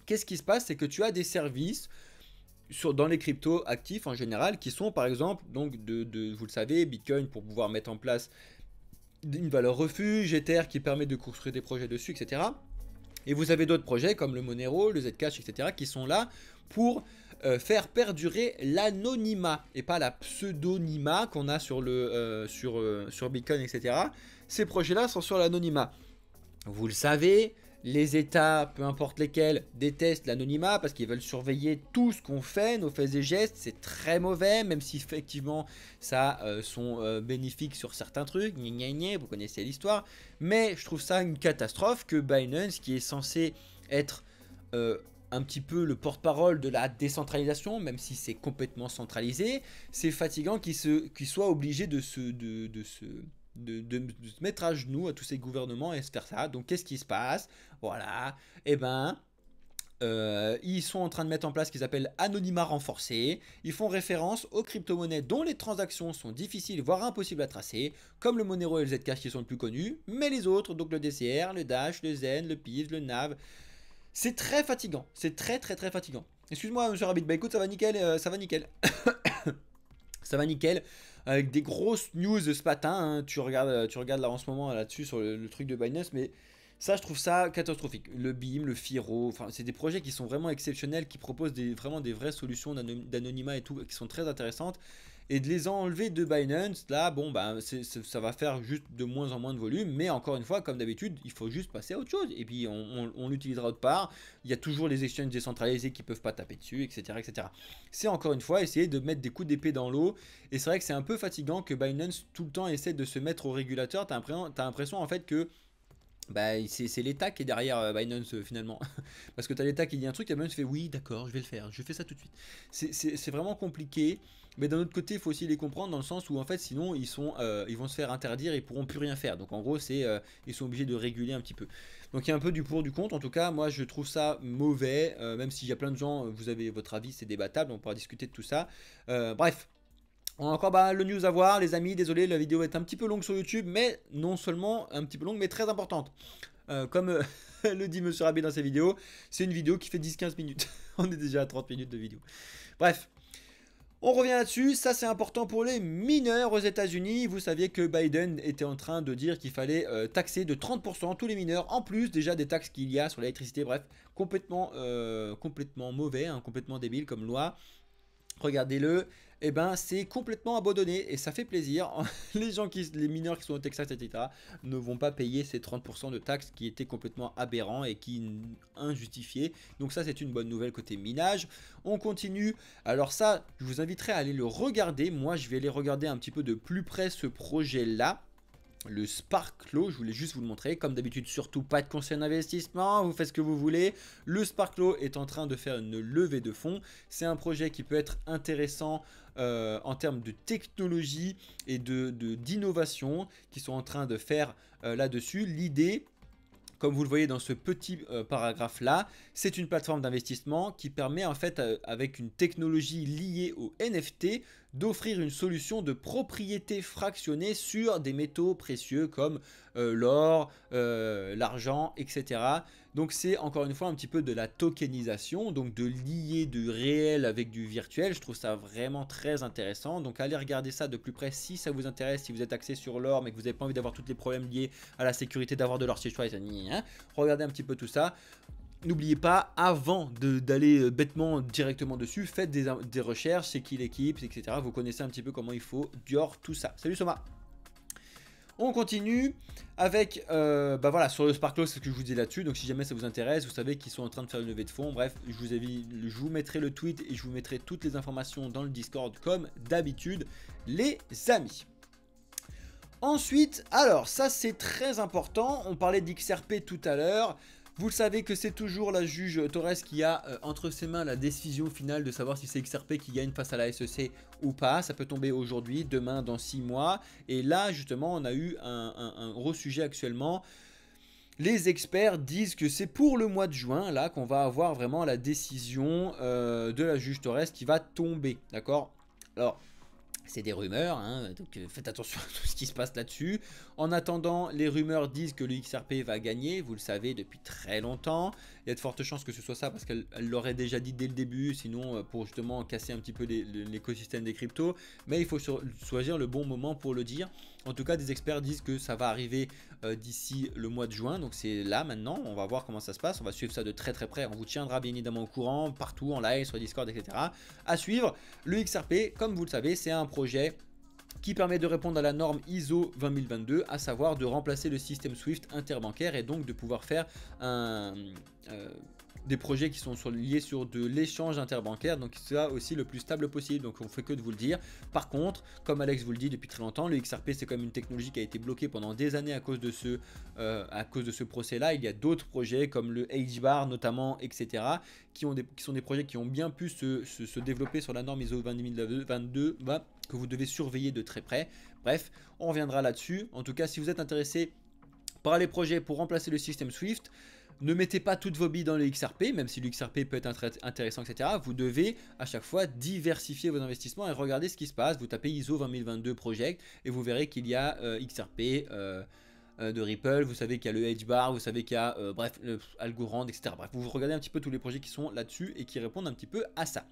Qu'est-ce qui se passe? C'est que tu as des services dans les cryptos actifs en général qui sont par exemple, donc vous le savez, Bitcoin pour pouvoir mettre en place une valeur refuge, Ether qui permet de construire des projets dessus, etc. Et vous avez d'autres projets comme le Monero, le Zcash, etc. qui sont là pour faire perdurer l'anonymat et pas la pseudonymat qu'on a sur Bitcoin, etc. Ces projets-là sont sur l'anonymat. Vous le savez, les États, peu importe lesquels, détestent l'anonymat parce qu'ils veulent surveiller tout ce qu'on fait, nos faits et gestes. C'est très mauvais, même si effectivement ça sont bénéfiques sur certains trucs. Vous connaissez l'histoire. Mais je trouve ça une catastrophe que Binance, qui est censé être un petit peu le porte-parole de la décentralisation, même si c'est complètement centralisé, c'est fatigant qu'il soit obligé de se mettre à genoux à tous ces gouvernements et se faire ça. Donc qu'est-ce qui se passe? Voilà, et ils sont en train de mettre en place ce qu'ils appellent anonymat renforcé. Ils font référence aux crypto-monnaies dont les transactions sont difficiles voire impossibles à tracer, comme le Monero et le Zcash qui sont les plus connus, mais les autres, donc le DCR, le Dash, le Zen, le PIV, le NAV, c'est très fatigant, c'est très fatigant. Excuse-moi monsieur Rabbit, bah écoute, ça va nickel, ça va nickel. Ça va nickel. Avec des grosses news ce matin, hein. Tu regardes là en ce moment là-dessus sur le truc de Binance, mais ça je trouve ça catastrophique. Le BIM, le FIRO, enfin c'est des projets qui sont vraiment exceptionnels, qui proposent vraiment des vraies solutions d'anonymat et tout, qui sont très intéressantes. Et de les enlever de Binance, là, bon, bah, ça va faire juste de moins en moins de volume. Mais encore une fois, comme d'habitude, il faut juste passer à autre chose. Et puis, on l'utilisera autre part. Il y a toujours les exchanges décentralisés qui ne peuvent pas taper dessus, etc. etc. C'est encore une fois essayer de mettre des coups d'épée dans l'eau. Et c'est vrai que c'est un peu fatigant que Binance tout le temps essaie de se mettre au régulateur. T'as l'impression en fait que bah, c'est l'État qui est derrière Binance finalement. Parce que tu as l'État qui dit un truc et Binance fait oui, d'accord, je vais le faire, je fais ça tout de suite. C'est vraiment compliqué. Mais d'un autre côté, il faut aussi les comprendre dans le sens où en fait sinon ils vont se faire interdire et ils pourront plus rien faire. Donc en gros ils sont obligés de réguler un petit peu. Donc il y a un peu du pour du contre. En tout cas moi je trouve ça mauvais. Même s'il y a plein de gens, vous avez votre avis, c'est débattable, on pourra discuter de tout ça. Bref. On a encore le news à voir, les amis. Désolé, la vidéo est un petit peu longue sur YouTube, mais non seulement un petit peu longue, mais très importante. Comme le dit Monsieur Rabbit dans ses vidéos, c'est une vidéo qui fait 10-15 minutes. On est déjà à 30 minutes de vidéo. Bref, on revient là-dessus. Ça, c'est important pour les mineurs aux États-Unis. Vous saviez que Biden était en train de dire qu'il fallait taxer de 30% tous les mineurs, en plus déjà des taxes qu'il y a sur l'électricité. Bref, complètement mauvais, hein, complètement débile comme loi. Regardez-le, et c'est complètement abandonné et ça fait plaisir. Les mineurs qui sont au Texas, etc. ne vont pas payer ces 30% de taxes qui étaient complètement aberrants et qui injustifiés. Donc ça c'est une bonne nouvelle côté minage. On continue. Alors ça, je vous inviterai à aller le regarder. Moi je vais aller regarder un petit peu de plus près ce projet-là. Le Sparklo, je voulais juste vous le montrer. Comme d'habitude, surtout pas de conseil d'investissement, vous faites ce que vous voulez. Le Sparklo est en train de faire une levée de fonds. C'est un projet qui peut être intéressant en termes de technologie et d'innovation qu'ils sont en train de faire là-dessus. L'idée, comme vous le voyez dans ce petit paragraphe là, c'est une plateforme d'investissement qui permet en fait avec une technologie liée au NFT d'offrir une solution de propriété fractionnée sur des métaux précieux comme l'or, l'argent, etc. Donc c'est encore une fois un petit peu de la tokenisation, donc de lier du réel avec du virtuel. Je trouve ça vraiment très intéressant. Donc allez regarder ça de plus près si ça vous intéresse, si vous êtes axé sur l'or mais que vous n'avez pas envie d'avoir tous les problèmes liés à la sécurité d'avoir de l'or chez soi. Regardez un petit peu tout ça. N'oubliez pas, avant d'aller bêtement directement dessus, faites des recherches, c'est qui l'équipe, etc. Vous connaissez un petit peu comment il faut Dior, tout ça. Salut Soma. On continue avec, voilà, sur le Sparklo, c'est ce que je vous dis là-dessus. Donc si jamais ça vous intéresse, vous savez qu'ils sont en train de faire une levée de fonds. Bref, je vous mettrai le tweet et je vous mettrai toutes les informations dans le Discord comme d'habitude, les amis. Ensuite, alors ça c'est très important, on parlait d'XRP tout à l'heure. Vous le savez que c'est toujours la juge Torres qui a entre ses mains la décision finale de savoir si c'est XRP qui gagne face à la SEC ou pas. Ça peut tomber aujourd'hui, demain, dans 6 mois. Et là, justement, on a eu un gros sujet actuellement. Les experts disent que c'est pour le mois de juin, là, qu'on va avoir vraiment la décision de la juge Torres qui va tomber, d'accord? Alors, c'est des rumeurs, hein, donc faites attention à tout ce qui se passe là-dessus. En attendant, les rumeurs disent que le XRP va gagner, vous le savez depuis très longtemps. Il y a de fortes chances que ce soit ça parce qu'elle l'aurait déjà dit dès le début, sinon pour justement casser un petit peu l'écosystème des cryptos. Mais il faut choisir le bon moment pour le dire. En tout cas, des experts disent que ça va arriver d'ici le mois de juin, donc c'est là maintenant. On va voir comment ça se passe, on va suivre ça de très très près. On vous tiendra bien évidemment au courant, partout, en live, sur Discord, etc. À suivre, le XRP, comme vous le savez, c'est un projet qui permet de répondre à la norme ISO 20022, à savoir de remplacer le système SWIFT interbancaire et donc de pouvoir faire des projets qui sont liés sur de l'échange interbancaire, donc ça aussi le plus stable possible, donc on fait que de vous le dire. Par contre, comme Alex vous le dit depuis très longtemps, le XRP c'est quand même une technologie qui a été bloquée pendant des années à cause de ce procès là. Il y a d'autres projets comme le HBAR notamment, etc. qui sont des projets qui ont bien pu se développer sur la norme ISO 20022 que vous devez surveiller de très près. Bref, on reviendra là-dessus. En tout cas, si vous êtes intéressé par les projets pour remplacer le système SWIFT, ne mettez pas toutes vos billes dans le XRP, même si le XRP peut être intéressant, etc. Vous devez à chaque fois diversifier vos investissements et regarder ce qui se passe. Vous tapez ISO 20022 Project et vous verrez qu'il y a XRP de Ripple, vous savez qu'il y a le HBAR, vous savez qu'il y a bref, Algorand, etc. Bref, vous regardez un petit peu tous les projets qui sont là-dessus et qui répondent un petit peu à ça.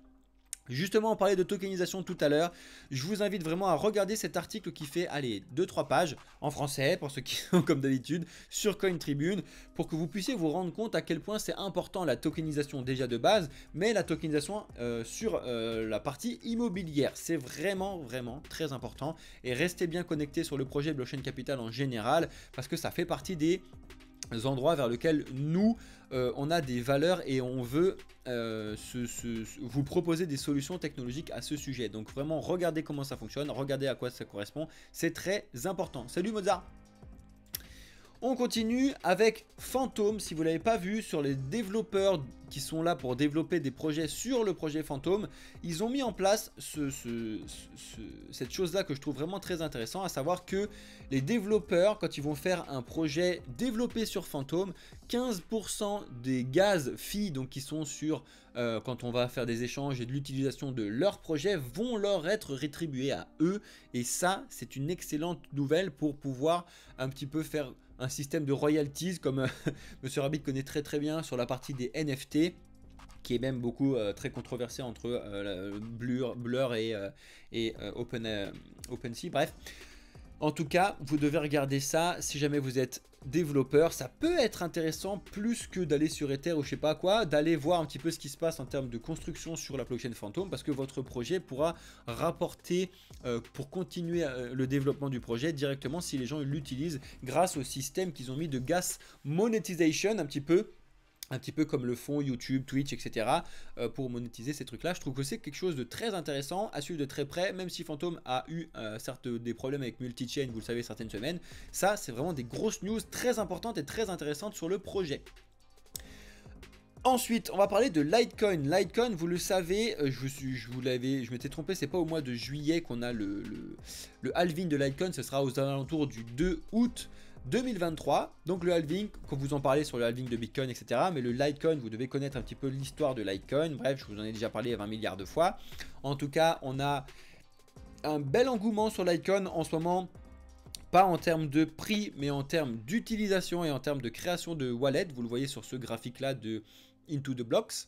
Justement, on parlait de tokenisation tout à l'heure. Je vous invite vraiment à regarder cet article qui fait, allez, 2-3 pages en français, pour ceux qui sont comme d'habitude, sur CoinTribune, pour que vous puissiez vous rendre compte à quel point c'est important la tokenisation déjà de base, mais la tokenisation sur la partie immobilière. C'est vraiment, vraiment très important. Et restez bien connectés sur le projet Blockchain Capital en général, parce que ça fait partie des endroits vers lesquels nous on a des valeurs et on veut vous proposer des solutions technologiques à ce sujet. Donc vraiment regardez comment ça fonctionne, regardez à quoi ça correspond, c'est très important. Salut Mozart. On continue avec Fantom. Si vous ne l'avez pas vu, sur les développeurs qui sont là pour développer des projets sur le projet Fantom, ils ont mis en place cette chose-là que je trouve vraiment très intéressant, à savoir que les développeurs, quand ils vont faire un projet développé sur Fantom, 15% des gaz fees, donc qui sont sur quand on va faire des échanges et de l'utilisation de leur projet, vont leur être rétribués à eux. Et ça, c'est une excellente nouvelle pour pouvoir un petit peu faire un système de royalties comme Monsieur Rabbit connaît très très bien sur la partie des NFT, qui est même beaucoup très controversé entre Blur et OpenSea. Bref, en tout cas, vous devez regarder ça si jamais vous êtes développeur. Ça peut être intéressant plus que d'aller sur Ether ou je sais pas quoi, d'aller voir un petit peu ce qui se passe en termes de construction sur la blockchain Fantom, parce que votre projet pourra rapporter pour continuer le développement du projet directement si les gens l'utilisent grâce au système qu'ils ont mis de gas monetization, un petit peu comme le font YouTube, Twitch, etc. Pour monétiser ces trucs-là. Je trouve que c'est quelque chose de très intéressant à suivre de très près, même si Fantom a eu certes des problèmes avec multi-chain, vous le savez, certaines semaines. Ça, c'est vraiment des grosses news très importantes et très intéressantes sur le projet. Ensuite, on va parler de Litecoin. Litecoin, vous le savez, je m'étais trompé, c'est pas au mois de juillet qu'on a le halving de Litecoin, ce sera aux alentours du 2 août 2023, donc le halving, quand vous en parlez sur le halving de Bitcoin, etc. Mais le Litecoin, vous devez connaître un petit peu l'histoire de Litecoin. Bref, je vous en ai déjà parlé 20 milliards de fois. En tout cas, on a un bel engouement sur Litecoin en ce moment. Pas en termes de prix, mais en termes d'utilisation et en termes de création de wallet. Vous le voyez sur ce graphique-là de Into the Blocks,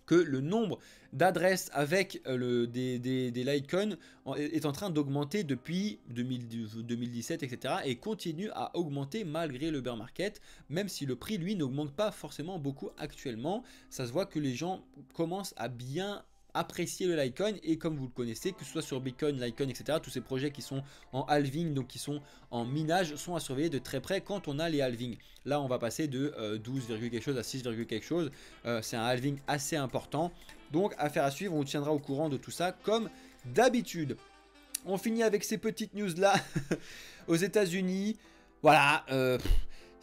que le nombre d'adresses avec des Litecoin est en train d'augmenter depuis 2017, etc. et continue à augmenter malgré le bear market, même si le prix, lui, n'augmente pas forcément beaucoup actuellement. Ça se voit que les gens commencent à bien apprécier le Litecoin, et comme vous le connaissez, que ce soit sur Bitcoin, Litecoin, etc., tous ces projets qui sont en halving, donc qui sont en minage, sont à surveiller de très près quand on a les halvings. Là, on va passer de 12, quelque chose à 6, quelque chose. C'est un halving assez important. Donc, affaire à suivre, on vous tiendra au courant de tout ça comme d'habitude. On finit avec ces petites news là aux États-Unis. Voilà.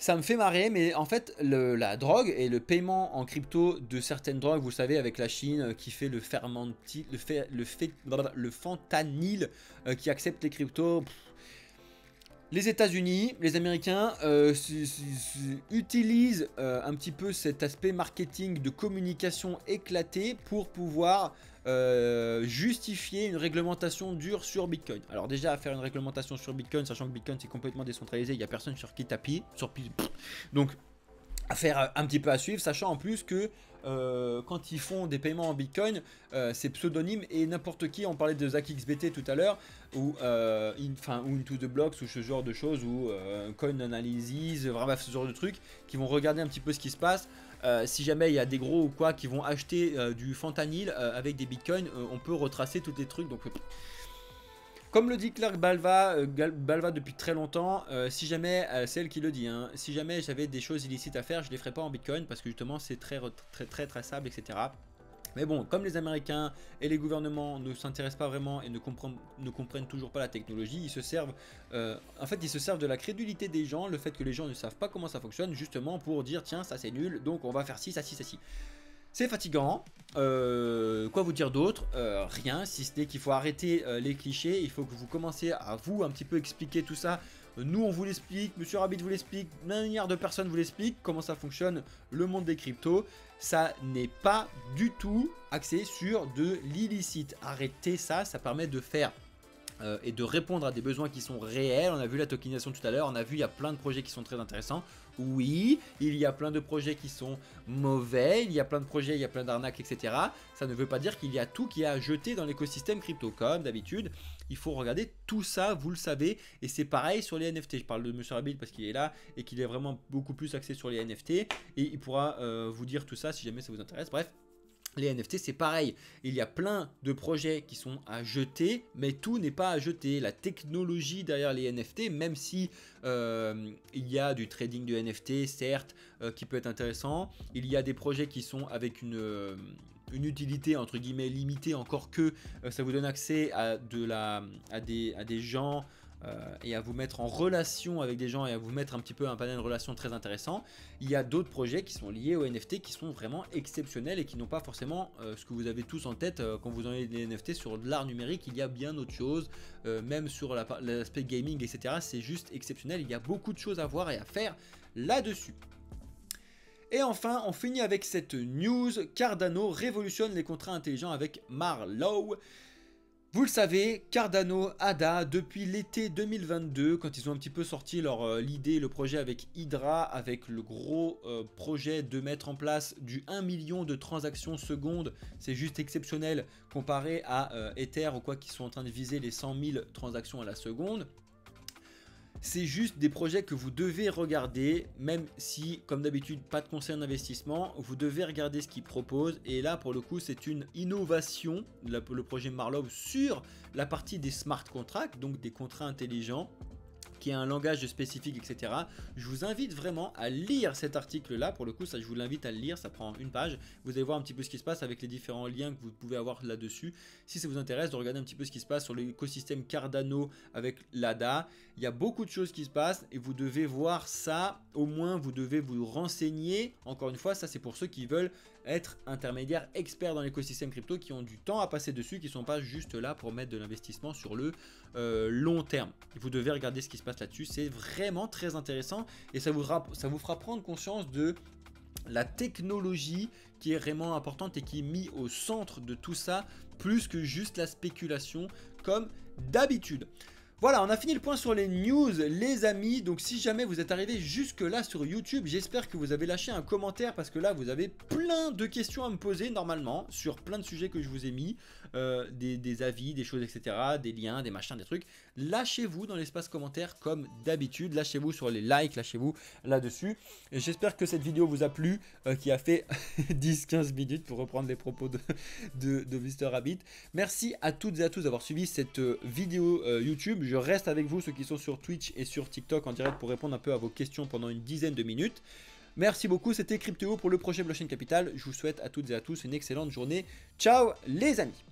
Ça me fait marrer, mais en fait, la drogue et le paiement en crypto de certaines drogues, vous savez, avec la Chine qui fait le fentanyl qui accepte les cryptos. Les États-Unis, les Américains utilisent un petit peu cet aspect marketing de communication éclaté pour pouvoir justifier une réglementation dure sur Bitcoin. Alors déjà, faire une réglementation sur Bitcoin, sachant que Bitcoin c'est complètement décentralisé, il n'y a personne sur qui taper, donc affaire un petit peu à suivre, sachant en plus que quand ils font des paiements en Bitcoin, c'est pseudonyme et n'importe qui, on parlait de ZachXBT tout à l'heure, ou Into the Blocks, ou ce genre de choses, ou Coin Analysis, vraiment ce genre de trucs, qui vont regarder un petit peu ce qui se passe. Si jamais il y a des gros ou quoi qui vont acheter du fentanyl avec des bitcoins, on peut retracer tous les trucs. Donc, comme le dit Clark Balva depuis très longtemps, si jamais, c'est elle qui le dit, hein, si jamais j'avais des choses illicites à faire, je les ferais pas en bitcoin parce que justement c'est très traçable, etc. Mais bon, comme les Américains et les gouvernements ne s'intéressent pas vraiment et ne comprennent toujours pas la technologie, ils se servent, en fait, ils se servent de la crédulité des gens, le fait que les gens ne savent pas comment ça fonctionne, justement pour dire tiens, ça c'est nul, donc on va faire ci, ça, ci, ça, ci. C'est fatigant. Quoi vous dire d'autre? Rien, si ce n'est qu'il faut arrêter les clichés. Il faut que vous commenciez à vous un petit peu expliquer tout ça. Nous on vous l'explique, Monsieur Rabbit vous l'explique, manière de personnes vous l'explique, comment ça fonctionne le monde des cryptos. Ça n'est pas du tout axé sur de l'illicite. Arrêtez ça, ça permet de faire et de répondre à des besoins qui sont réels. On a vu la tokenisation tout à l'heure, on a vu il y a plein de projets qui sont très intéressants. Oui, il y a plein de projets qui sont mauvais, il y a plein de projets, il y a plein d'arnaques, etc. Ça ne veut pas dire qu'il y a tout qui est à jeter dans l'écosystème crypto. Comme d'habitude, il faut regarder tout ça, vous le savez. Et c'est pareil sur les NFT. Je parle de Monsieur Rabbit parce qu'il est là et qu'il est vraiment beaucoup plus axé sur les NFT. Et il pourra vous dire tout ça si jamais ça vous intéresse. Bref. Les NFT c'est pareil, il y a plein de projets qui sont à jeter, mais tout n'est pas à jeter. La technologie derrière les NFT, même si il y a du trading de NFT, certes, qui peut être intéressant, il y a des projets qui sont avec une utilité entre guillemets limitée, encore que ça vous donne accès à des gens et à vous mettre en relation avec des gens et à vous mettre un petit peu un panel de relations très intéressant. Il y a d'autres projets qui sont liés aux NFT qui sont vraiment exceptionnels et qui n'ont pas forcément ce que vous avez tous en tête quand vous envoyez des NFT sur de l'art numérique. Il y a bien autre chose, même sur l'aspect gaming, etc. C'est juste exceptionnel, il y a beaucoup de choses à voir et à faire là-dessus. Et enfin, on finit avec cette news, Cardano révolutionne les contrats intelligents avec Marlowe. Vous le savez, Cardano, ADA, depuis l'été 2022, quand ils ont un petit peu sorti l'idée, le projet avec Hydra, avec le gros projet de mettre en place du 1 million de transactions secondes, c'est juste exceptionnel comparé à Ether ou quoi qui sont en train de viser les 100 000 transactions à la seconde. C'est juste des projets que vous devez regarder, même si, comme d'habitude, pas de conseil d'investissement, vous devez regarder ce qu'ils proposent. Et là, pour le coup, c'est une innovation, le projet Marlowe, sur la partie des smart contracts, donc des contrats intelligents, qui a un langage spécifique, etc. Je vous invite vraiment à lire cet article-là. Pour le coup, ça, je vous l'invite à le lire. Ça prend une page. Vous allez voir un petit peu ce qui se passe avec les différents liens que vous pouvez avoir là-dessus. Si ça vous intéresse de regarder un petit peu ce qui se passe sur l'écosystème Cardano avec l'ADA, il y a beaucoup de choses qui se passent et vous devez voir ça. Au moins, vous devez vous renseigner. Encore une fois, ça, c'est pour ceux qui veulent être intermédiaires experts dans l'écosystème crypto, qui ont du temps à passer dessus, qui ne sont pas juste là pour mettre de l'investissement sur le long terme. Vous devez regarder ce qui se passe là-dessus, c'est vraiment très intéressant et ça vous fera prendre conscience de la technologie qui est vraiment importante et qui est mise au centre de tout ça, plus que juste la spéculation comme d'habitude. Voilà, on a fini le point sur les news, les amis. Donc si jamais vous êtes arrivé jusque là sur YouTube, j'espère que vous avez lâché un commentaire parce que là vous avez plein de questions à me poser normalement sur plein de sujets que je vous ai mis, des avis, des choses, etc., des liens, des machins, des trucs. Lâchez-vous dans l'espace commentaire comme d'habitude, lâchez-vous sur les likes, lâchez-vous là-dessus. Et j'espère que cette vidéo vous a plu, qui a fait 10-15 minutes pour reprendre les propos de Mr Rabbit. Merci à toutes et à tous d'avoir suivi cette vidéo YouTube. Je reste avec vous, ceux qui sont sur Twitch et sur TikTok en direct pour répondre un peu à vos questions pendant une dizaine de minutes. Merci beaucoup, c'était Cryptéo pour le projet Blockchain Capital. Je vous souhaite à toutes et à tous une excellente journée. Ciao les amis!